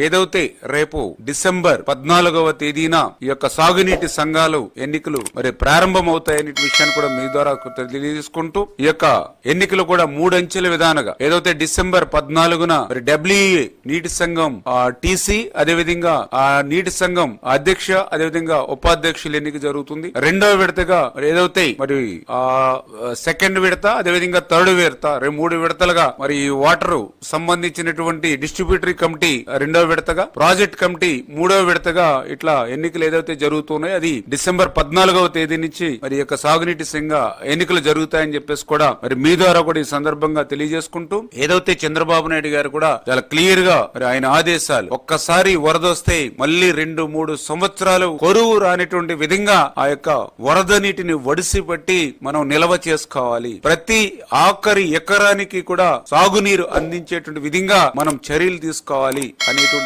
ఏదైతే రేపు డిసెంబర్ 14వ తేదీన ఈ యొక్క సాగునీటి సంఘాలు ఎన్నికలు మరి ప్రారంభమవుతాయనే విషయాన్ని కూడా మీ ద్వారా తెలియజేసుకుంటూ ఈ యొక్క ఎన్నికలు కూడా 3 అంచెల విధానంగా ఏదైతే డిసెంబర్ 14న మరి డబ్ల్యూఏ నీటి సంఘం టీసీ అదేవిధంగా ఆ నీటి సంఘం అధ్యక్ష అదేవిధంగా ఉపాధ్యక్షుల ఎన్నిక జరుగుతుంది. రెండవ విడతగా మరి ఏదైతే మరి సెకండ్ విడత అదేవిధంగా థర్డ్ విడత 3 విడతలుగా మరి వాటర్ సంబంధించినటువంటి డిస్ట్రిబ్యూటరీ కమిటీ రెండవ విడతగా, ప్రాజెక్ట్ కమిటీ 3వ విడతగా ఇట్లా ఎన్నికలు ఏదైతే జరుగుతున్నాయో అది డిసెంబర్ 14వ తేదీ నుంచి మరి యొక్క సాగునీటి సంఘ ఎన్నికలు జరుగుతాయని చెప్పేసి కూడా మరి మీ ద్వారా కూడా ఈ సందర్భంగా తెలియజేసుకుంటూ ఏదైతే చంద్రబాబు నాయుడు గారు కూడా చాలా క్లియర్ గా మరి ఆయన ఆదేశాలు ఒక్కసారి వరద వస్తే మళ్ళీ 2-3 సంవత్సరాలు కరువు రానిటువంటి విధంగా ఆ యొక్క వరద నీటిని వడిసి పట్టి మనం నిల్వ చేసుకోవాలి. ప్రతి ఆఖరి ఎకరానికి కూడా సాగునీరు అందించేటువంటి విధంగా మనం చర్యలు తీసుకోవాలి అనేటువంటి